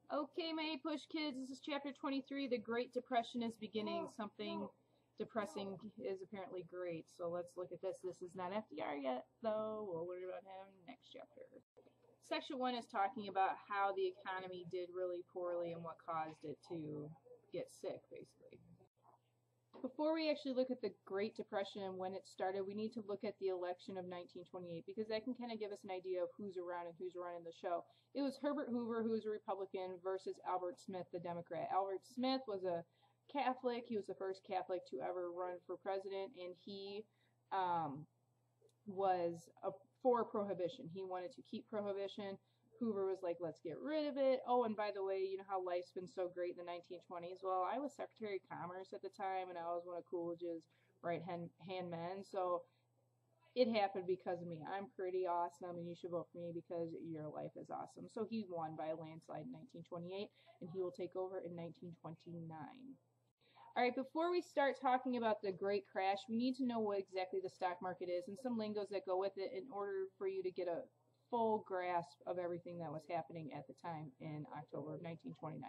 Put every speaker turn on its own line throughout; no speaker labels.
Okay, my push kids, this is chapter 23. The Great Depression is beginning. Something depressing is apparently great. So let's look at this. This is not FDR yet, though. We'll learn about him next chapter. Section 1 is talking about how the economy did really poorly and what caused it to get sick, basically. Before we actually look at the Great Depression and when it started, we need to look at the election of 1928 because that can kind of give us an idea of who's around and who's running the show. It was Herbert Hoover, who was a Republican, versus Albert Smith, the Democrat. Albert Smith was a Catholic. He was the first Catholic to ever run for president, and he was for prohibition. He wanted to keep prohibition. Hoover was like, let's get rid of it. Oh, and by the way, you know how life's been so great in the 1920s? Well, I was Secretary of Commerce at the time, and I was one of Coolidge's right-hand men, so it happened because of me. I'm pretty awesome, and you should vote for me because your life is awesome. So he won by a landslide in 1928, and he will take over in 1929. All right, before we start talking about the Great Crash, we need to know what exactly the stock market is and some lingos that go with it in order for you to get a full grasp of everything that was happening at the time in October of 1929.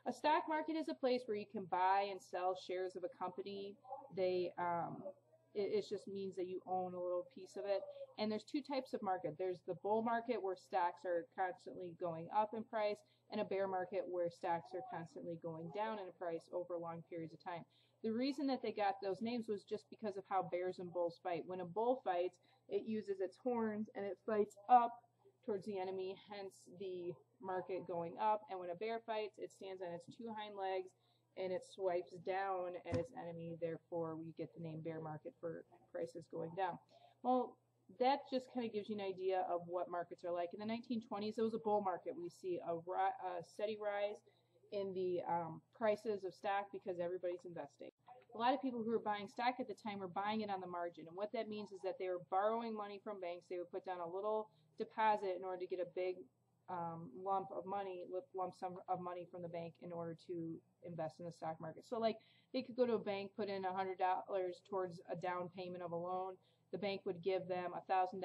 A stock market is a place where you can buy and sell shares of a company. It just means that you own a little piece of it. And there's two types of market. There's the bull market where stocks are constantly going up in price, and a bear market where stocks are constantly going down in price over long periods of time. The reason that they got those names was just because of how bears and bulls fight. When a bull fights, it uses its horns and it fights up towards the enemy, hence the market going up. And when a bear fights, it stands on its two hind legs and it swipes down at its enemy. Therefore, we get the name bear market for prices going down. Well, that just kind of gives you an idea of what markets are like. In the 1920s, it was a bull market. We see a steady rise in the prices of stock because everybody's investing. A lot of people who were buying stock at the time were buying it on the margin. And what that means is that they were borrowing money from banks. They would put down a little deposit in order to get a big lump sum of money from the bank in order to invest in the stock market. So like they could go to a bank, put in $100 towards a down payment of a loan. The bank would give them $1,000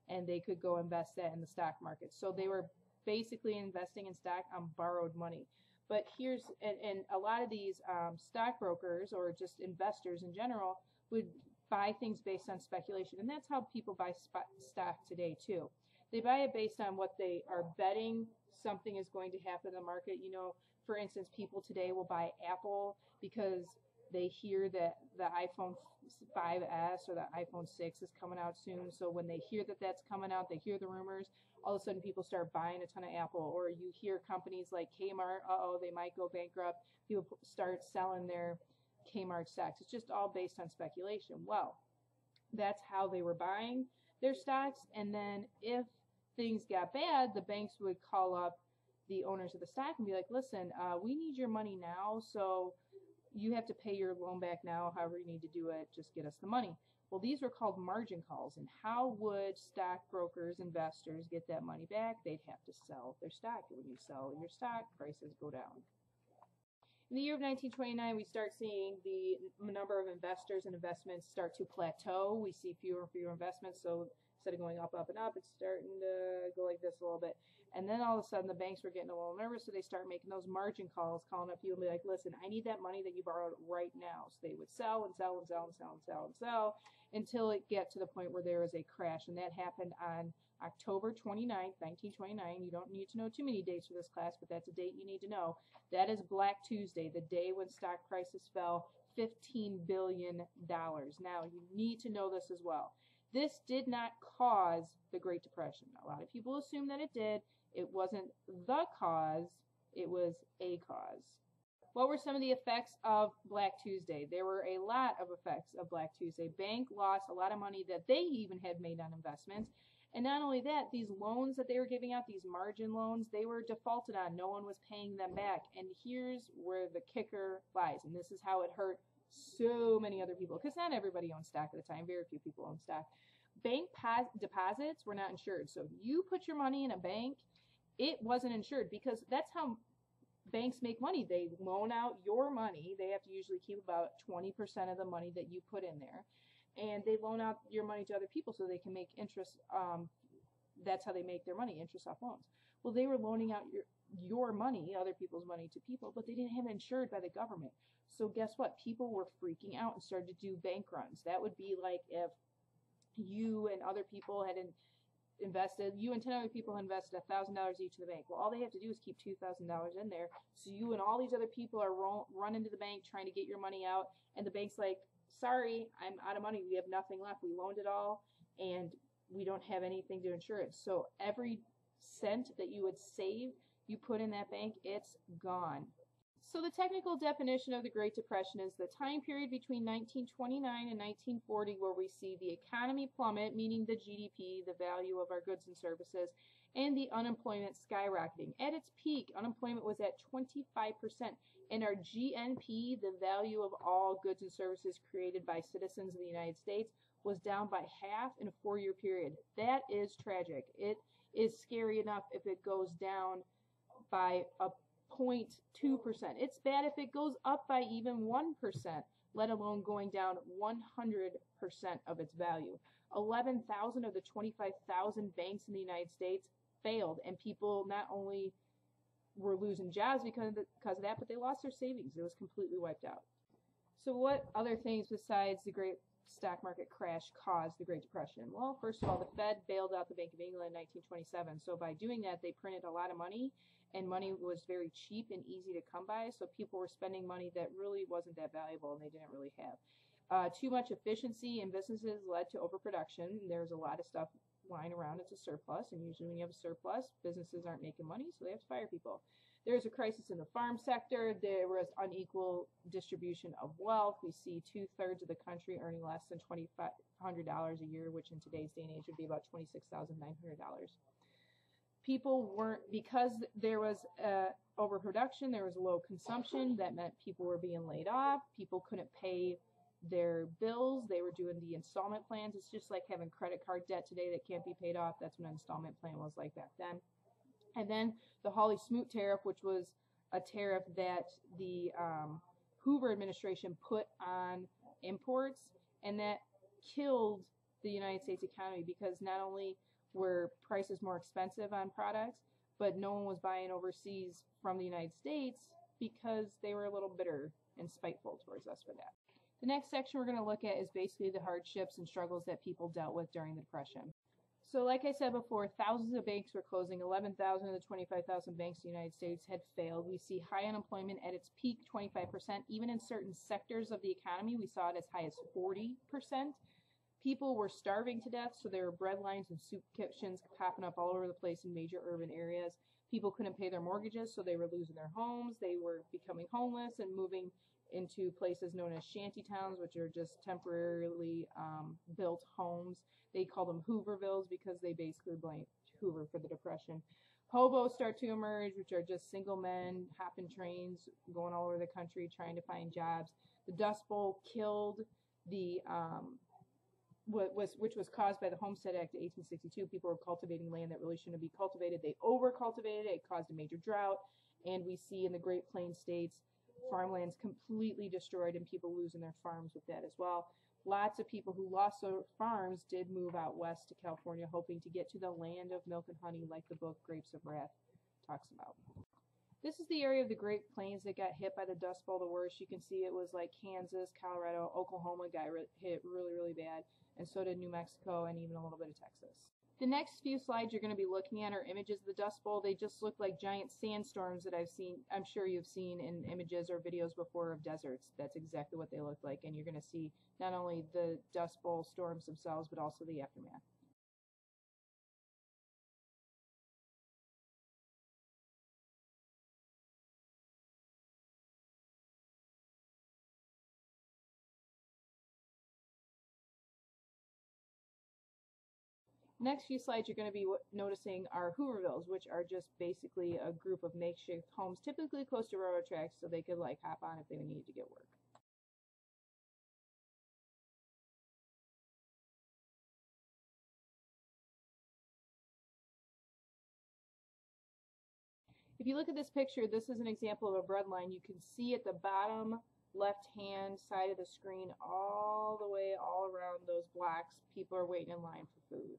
and they could go invest that in the stock market. So they were basically investing in stock on borrowed money. But here's, and a lot of these stockbrokers or just investors in general would buy things based on speculation. And that's how people buy stock today too. They buy it based on what they are betting something is going to happen in the market. You know, for instance, people today will buy Apple because they hear that the iPhone 5S or the iPhone 6 is coming out soon. So when they hear that that's coming out, they hear the rumors, all of a sudden people start buying a ton of Apple. Or you hear companies like Kmart, they might go bankrupt. People start selling their Kmart stocks. It's just all based on speculation. Well, that's how they were buying their stocks. And then if things got bad, the banks would call up the owners of the stock and be like, listen, we need your money now, so you have to pay your loan back now, however you need to do it, just get us the money. Well, these were called margin calls. And how would stockbrokers, investors get that money back? They'd have to sell their stock. And when you sell your stock, prices go down. In the year of 1929, we start seeing the number of investors and investments start to plateau. We see fewer and fewer investments, so instead of going up, up, and up, it's starting to go like this a little bit. And then all of a sudden, the banks were getting a little nervous, so they start making those margin calls, calling up people and be like, listen, I need that money that you borrowed right now. So they would sell and sell and sell and sell and sell and sell until it get to the point where there was a crash. And that happened on October 29th, 1929. You don't need to know too many dates for this class, but that's a date you need to know. That is Black Tuesday, the day when stock prices fell $15 billion. Now, you need to know this as well. This did not cause the Great Depression. A lot of people assume that it did. It wasn't the cause, it was a cause. What were some of the effects of Black Tuesday? There were a lot of effects of Black Tuesday. Bank lost a lot of money that they even had made on investments. And not only that, these loans that they were giving out, these margin loans, they were defaulted on. No one was paying them back. And here's where the kicker lies. And this is how it hurt so many other people, because not everybody owned stock at the time. Very few people owned stock. Bank deposits were not insured. So if you put your money in a bank, it wasn't insured, because that's how banks make money. They loan out your money. They have to usually keep about 20% of the money that you put in there. And they loan out your money to other people so they can make interest. That's how they make their money, interest off loans. Well, they were loaning out your money, other people's money, to people, but they didn't have it insured by the government. So guess what? People were freaking out and started to do bank runs. That would be like if you and other people had invested, you and 10 other people invested $1,000 each in the bank. Well, all they have to do is keep $2,000 in there. So you and all these other people are running to the bank trying to get your money out, and the bank's like, sorry, I'm out of money. We have nothing left. We loaned it all, and we don't have anything to insure it. So every cent that you would save, you put in that bank, it's gone. So the technical definition of the Great Depression is the time period between 1929 and 1940 where we see the economy plummet, meaning the GDP, the value of our goods and services, and the unemployment skyrocketing. At its peak, unemployment was at 25%, and our GNP, the value of all goods and services created by citizens of the United States, was down by half in a 4-year period. That is tragic. It is scary enough if it goes down by a 0.2%. It's bad if it goes up by even 1%, let alone going down 100% of its value. 11,000 of the 25,000 banks in the United States failed, and people not only were losing jobs because of that, but they lost their savings. It was completely wiped out. So what other things besides the great stock market crash caused the Great Depression? Well, first of all, the Fed bailed out the Bank of England in 1927. So by doing that, they printed a lot of money, and money was very cheap and easy to come by. So people were spending money that really wasn't that valuable and they didn't really have. Too much efficiency in businesses led to overproduction. There's a lot of stuff lying around. It's a surplus, and usually when you have a surplus, businesses aren't making money, so they have to fire people. There's a crisis in the farm sector. There was unequal distribution of wealth. We see 2/3 of the country earning less than $2,500 a year, which in today's day and age would be about $26,900. People weren't, because there was overproduction, there was low consumption. That meant people were being laid off. People couldn't pay their bills. They were doing the installment plans. It's just like having credit card debt today that can't be paid off. That's what an installment plan was like back then. And then the Hawley-Smoot tariff, which was a tariff that the Hoover administration put on imports, and that killed the United States economy because not only were prices more expensive on products, but no one was buying overseas from the United States because they were a little bitter and spiteful towards us for that. The next section we're going to look at is basically the hardships and struggles that people dealt with during the Depression. So like I said before, thousands of banks were closing. 11,000 of the 25,000 banks in the United States had failed. We see high unemployment at its peak, 25%. Even in certain sectors of the economy, we saw it as high as 40%. People were starving to death, so there were bread lines and soup kitchens popping up all over the place in major urban areas. People couldn't pay their mortgages, so they were losing their homes. They were becoming homeless and moving into places known as shanty towns, which are just temporarily built homes. They call them Hoovervilles because they basically blamed Hoover for the Depression. Hobos start to emerge, which are just single men hopping trains, going all over the country trying to find jobs. The Dust Bowl killed the which was caused by the Homestead Act of 1862. People were cultivating land that really shouldn't be cultivated. They over-cultivated it. It caused a major drought. And we see in the Great Plains states, farmlands completely destroyed and people losing their farms with that as well. Lots of people who lost their farms did move out west to California, hoping to get to the land of milk and honey like the book Grapes of Wrath talks about. This is the area of the Great Plains that got hit by the Dust Bowl the worst. You can see it was like Kansas, Colorado, Oklahoma got hit really, really bad, and so did New Mexico and even a little bit of Texas. The next few slides you're going to be looking at are images of the Dust Bowl. They just look like giant sandstorms that I'm sure you've seen in images or videos before of deserts. That's exactly what they look like, and you're going to see not only the Dust Bowl storms themselves, but also the aftermath. Next few slides you're going to be noticing are Hoovervilles, which are just basically a group of makeshift homes, typically close to railroad tracks, so they could like hop on if they needed to get work. If you look at this picture, this is an example of a breadline. You can see at the bottom left-hand side of the screen all the way all around those blocks, people are waiting in line for food.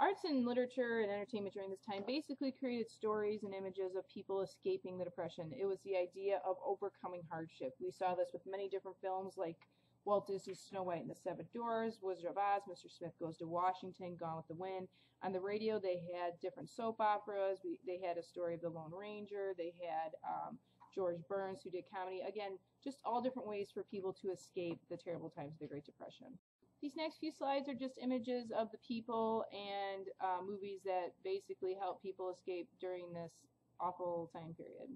Arts and literature and entertainment during this time basically created stories and images of people escaping the Depression. It was the idea of overcoming hardship. We saw this with many different films like Walt Disney's Snow White and the Seven Dwarfs, Wizard of Oz, Mr. Smith Goes to Washington, Gone with the Wind. On the radio, they had different soap operas. They had a story of the Lone Ranger. They had George Burns, who did comedy. Again, just all different ways for people to escape the terrible times of the Great Depression. These next few slides are just images of the people and movies that basically help people escape during this awful time period.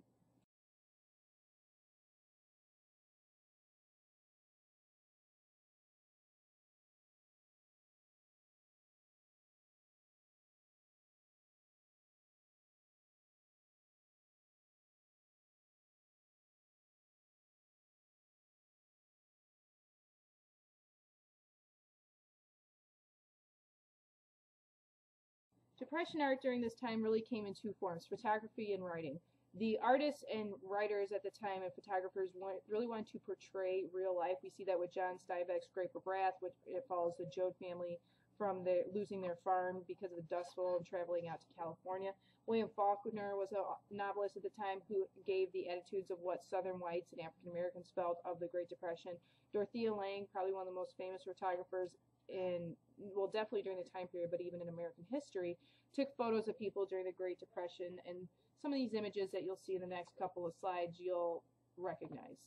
Depression art during this time really came in two forms, photography and writing. The artists and writers at the time and photographers really wanted to portray real life. We see that with John Steinbeck's Grape of Wrath, which it follows the Joad family from losing their farm because of the Dust Bowl and traveling out to California. William Faulkner was a novelist at the time who gave the attitudes of what Southern whites and African Americans felt of the Great Depression. Dorothea Lange, probably one of the most famous photographers well, definitely during the time period, but even in American history, took photos of people during the Great Depression, and some of these images that you'll see in the next couple of slides you'll recognize.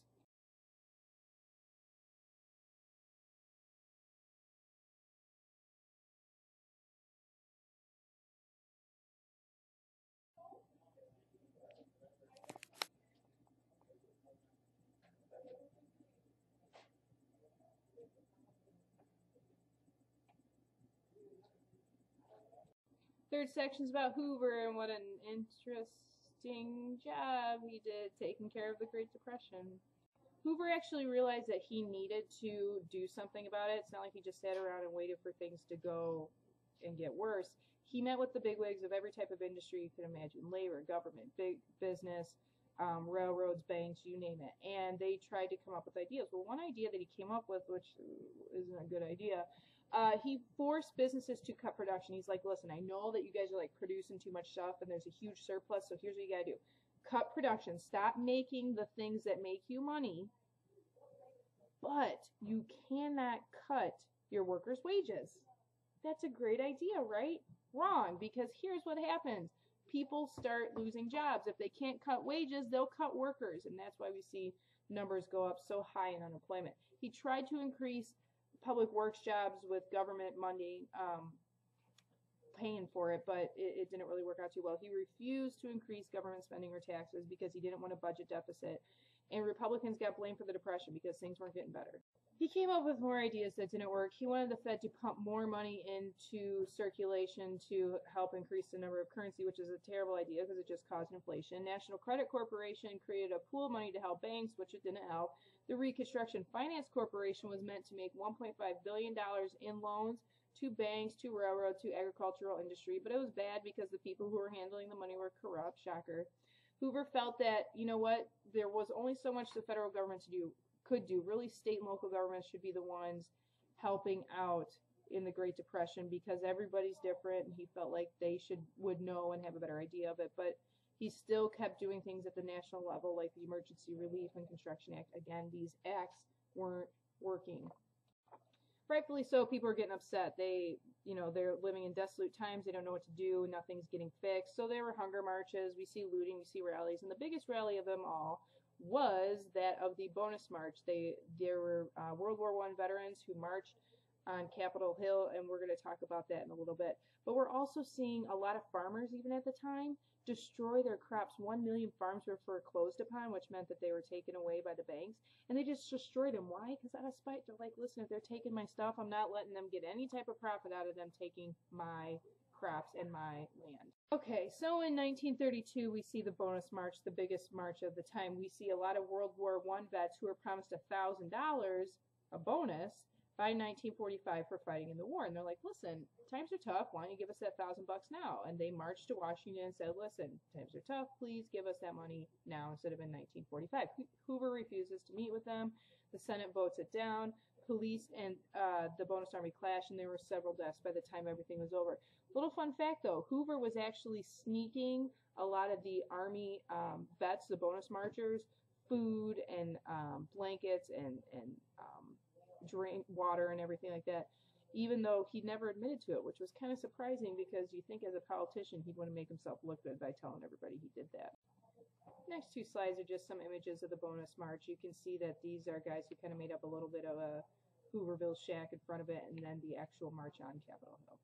Third section's about Hoover and what an interesting job he did taking care of the Great Depression. Hoover actually realized that he needed to do something about it. It's not like he just sat around and waited for things to go and get worse. He met with the bigwigs of every type of industry you could imagine, labor, government, big business, railroads, banks, you name it. And they tried to come up with ideas. Well, one idea that he came up with, which isn't a good idea, he forced businesses to cut production. He's like, listen, I know that you guys are like producing too much stuff and there's a huge surplus, so here's what you gotta do. Cut production. Stop making the things that make you money, but you cannot cut your workers' wages. That's a great idea, right? Wrong, because here's what happens. People start losing jobs. If they can't cut wages, they'll cut workers, and that's why we see numbers go up so high in unemployment. He tried to increase public works jobs with government money paying for it, but it didn't really work out too well. He refused to increase government spending or taxes because he didn't want a budget deficit, and Republicans got blamed for the Depression because things weren't getting better. He came up with more ideas that didn't work. He wanted the Fed to pump more money into circulation to help increase the number of currency, which is a terrible idea because it just caused inflation. National Credit Corporation created a pool of money to help banks, which it didn't help. The Reconstruction Finance Corporation was meant to make $1.5 billion in loans to banks, to railroads, to agricultural industry, but it was bad because the people who were handling the money were corrupt. Shocker. Hoover felt that, you know what, there was only so much the federal government could do. Really, state and local governments should be the ones helping out in the Great Depression because everybody's different, and he felt like they would know and have a better idea of it. But he still kept doing things at the national level, like the Emergency Relief and Construction Act. Again, these acts weren't working. Rightfully so, people are getting upset. They're living in desolate times. They don't know what to do. Nothing's getting fixed. So there were hunger marches. We see looting. We see rallies. And the biggest rally of them all was that of the bonus march. There were World War I veterans who marched on Capitol Hill, and we're going to talk about that in a little bit. But we're also seeing a lot of farmers, even at the time, destroy their crops. 1 million farms were foreclosed upon, which meant that they were taken away by the banks, and they just destroyed them. Why? Because out of spite, they're like, listen, if they're taking my stuff, I'm not letting them get any type of profit out of them taking my crops and my land. Okay, so in 1932, we see the bonus march, the biggest march of the time. We see a lot of World War I vets who were promised $1,000, a bonus, by 1945 for fighting in the war. And they're like, listen, times are tough. Why don't you give us that $1,000 now? And they marched to Washington and said, listen, times are tough. Please give us that money now instead of in 1945. Hoover refuses to meet with them. The Senate votes it down. police and the Bonus Army clashed, and there were several deaths by the time everything was over. Little fun fact though, Hoover was actually sneaking a lot of the Army vets, the bonus marchers, food and blankets and drink water and everything like that, even though he never admitted to it, which was kind of surprising because you think as a politician he'd want to make himself look good by telling everybody he did that. Next two slides are just some images of the bonus march. You can see that these are guys who kind of made up a little bit of a Hooverville shack in front of it, and then the actual march on Capitol Hill.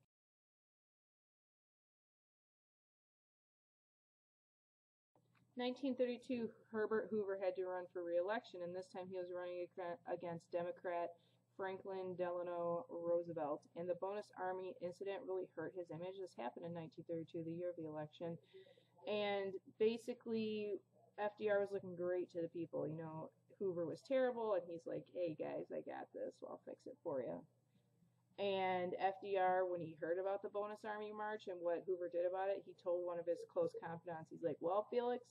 In 1932, Herbert Hoover had to run for re-election, and this time he was running against Democrat Franklin Delano Roosevelt. And the Bonus Army incident really hurt his image. This happened in 1932, the year of the election. And basically, FDR was looking great to the people. You know, Hoover was terrible, and he's like, hey guys, I got this, so I'll fix it for you. And FDR, when he heard about the Bonus Army March and what Hoover did about it, he told one of his close confidants, he's like, well, Felix,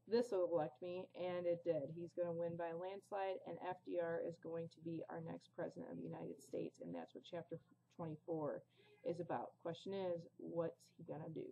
this will elect me, and it did. He's going to win by a landslide, and FDR is going to be our next president of the United States, and that's what chapter 24 is about. Question is, what's he going to do?